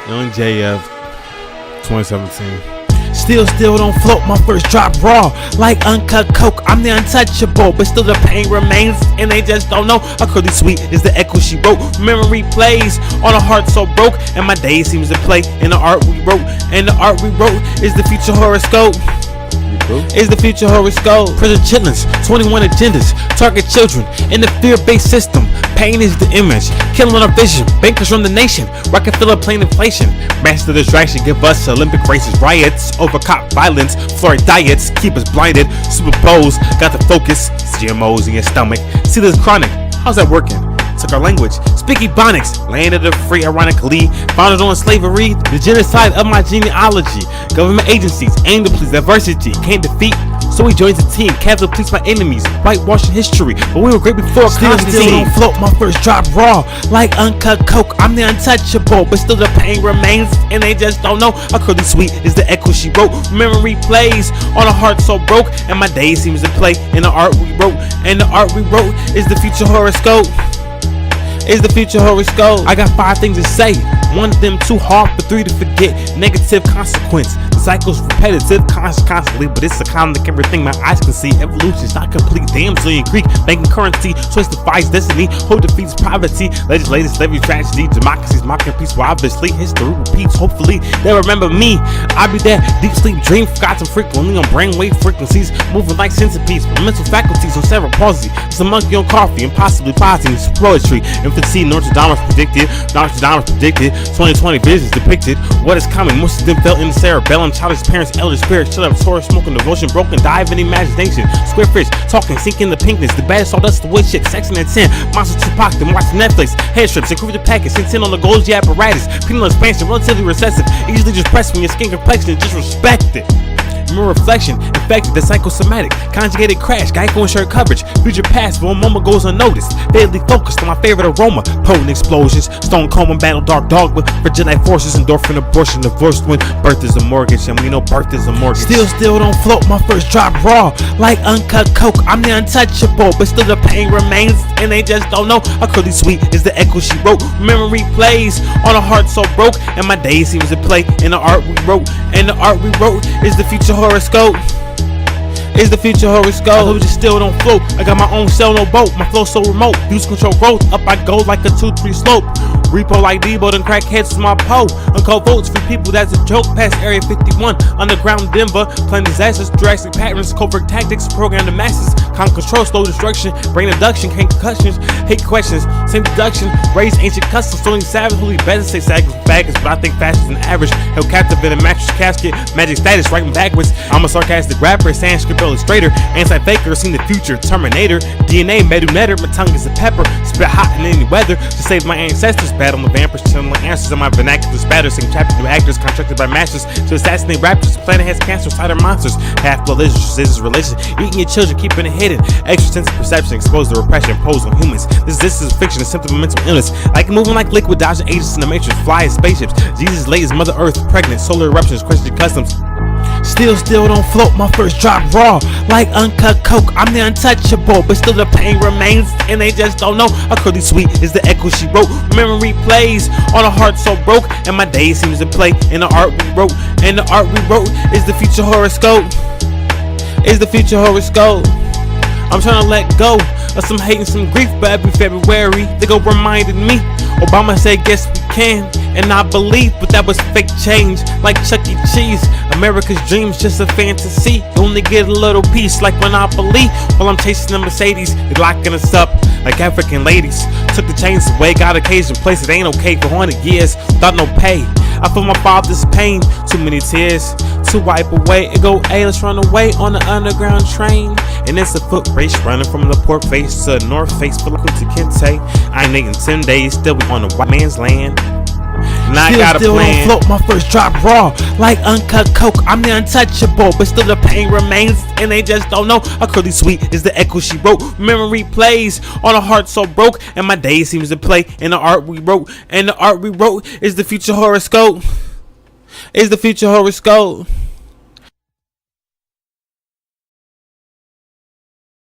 Young JF 2017. Still don't float, my first drop raw like uncut coke. I'm the untouchable, but still the pain remains, and they just don't know. A curly sweet is the echo she wrote. Memory plays on a heart so broke, and my day seems to play in the art we wrote. And the art we wrote is the future horoscope. Is the future horoscope. Present chitlins, 21 agendas, target children in the fear-based system. Pain is the image, killing our vision. Bankers run the nation, Rockefeller plain inflation. Master distraction, give us Olympic races, riots, over cop violence, Florida diets, keep us blinded. Super Bowls, got the focus, GMOs in your stomach. See this chronic, how's that working? Took our language, speak Ebonics, land of the free, ironically, founded on slavery, the genocide of my genealogy. Government agencies aim to please diversity, can't defeat, so he joins the team, Catholic police my enemies, whitewashing history, but we were great before Constantine. Still don't float, my first drop raw, like uncut coke. I'm the untouchable, but still the pain remains, and they just don't know. A curly sweet is the echo she wrote. Memory plays on a heart so broke, and my day seems to play in the art we wrote. And the art we wrote is the future horoscope. Is the future horoscope. I got 5 things to say. One of them too hard, but 3 to forget. Negative consequence. The cycle's repetitive, constantly, but it's a comic everything my eyes can see. Evolution's not complete. Damsel in Greek, banking currency. Choice defies destiny. Hope defeats poverty. Legislators, slavery, tragedy. Democracy's mocking peace. Well, obviously, history repeats. Hopefully, they'll remember me. I'll be that deep sleep dream, forgotten frequently on brainwave frequencies, moving like centipedes. Mental faculties on cerebral palsy. It's a monkey on coffee and possibly pausing. It's poetry. Infancy, Notre Dame predicted. 2020 visions depicted. What is coming? Most of them fell in the cerebellum. Childish parents, elder spirits, shut up, Taurus, smoking devotion, broken, dive in imagination. Square fish, talking, sink in the pinkness. The bad sawdust, the wood shit, sex and 10. Monster Tupac, them watching Netflix. Head strips, improve the package, sent in on the Golgi apparatus. Penal expansion, relatively recessive. Easily just press when your skin complexion is disrespected. Mirror reflection, infected, the psychosomatic, conjugated crash, Geico insured coverage, future past, one moment goes unnoticed, daily focused on my favorite aroma, potent explosions, stone coma, battle, dark dogma, virginite forces, endorphin, abortion, divorced when birth is a mortgage, and we know birth is a mortgage. Still don't float, my first drop raw, like uncut coke. I'm the untouchable, but still the pain remains, and they just don't know. A curly sweet is the echo she wrote. Memory plays on a heart so broke, and my day seems to play in the art we wrote. And the art we wrote is the future horoscope. Is the future horoscope. I told you still don't float. I got my own cell, no boat. My flow so remote. Use control growth. Up I go like a 2-3 slope. Repo like Debo, then crackheads with my pole. Uncold votes for people, that's a joke. Past Area 51, underground Denver. Plan disasters, drastic patterns, covert tactics. Program the masses, calm control, slow destruction. Brain induction, can't concussions. Hate questions, same deduction. Raise ancient customs, stoning savage. Holy better say saggers, baggers, but I think faster than average. Held captive in a mattress casket. Magic status, writing backwards. I'm a sarcastic rapper, Sanskrit illustrator. Anti-faker, seen the future, Terminator. DNA, medunetter, my tongue is a pepper. Spit hot in any weather to save my ancestors. Battle the vampires, chilling like answers on my vernacular spatter. Same chapter new actors contracted by masters to assassinate raptors. The planet has cancer, cider monsters. Half-blood lizards, scissors, religion. Eating your children, keeping it hidden. Extra sense of perception, exposed to repression imposed on humans. This is fiction, a symptom of mental illness. Like moving like liquid, dodging agents in the matrix, fly as spaceships. Jesus late as Mother Earth, pregnant, solar eruptions, question customs. Still don't float, my first drop raw, like uncut coke. I'm the untouchable, but still the pain remains, and they just don't know. A curly sweet is the echo she wrote. Memory plays on a heart so broke, and my day seems to play in the art we wrote. And the art we wrote is the future horoscope. Is the future horoscope. I'm trying to let go of some hate and some grief, but every February they go reminding me. Obama said yes we can, and I believe, but that was fake change, like Chuck E. Cheese. America's dream's just a fantasy. You only get a little piece, like Monopoly. While I'm chasing the Mercedes, they locking us up like African ladies. Took the chains away, got occasion, place it ain't okay for 100 years without no pay. I feel my father's pain, too many tears to wipe away. It go, hey, let's run away on the underground train. And it's a foot race running from the port face to the north face. Feel like Kunta Kinte. I ain't in 10 days, still be on the white man's land. And I got a plan. Don't float, my first drop raw, like uncut coke. I'm the untouchable, but still the pain remains, and they just don't know. A curly sweet is the echo she wrote. Memory plays on a heart so broke, and my day seems to play in the art we wrote. And the art we wrote is the future horoscope. Is the future horoscope.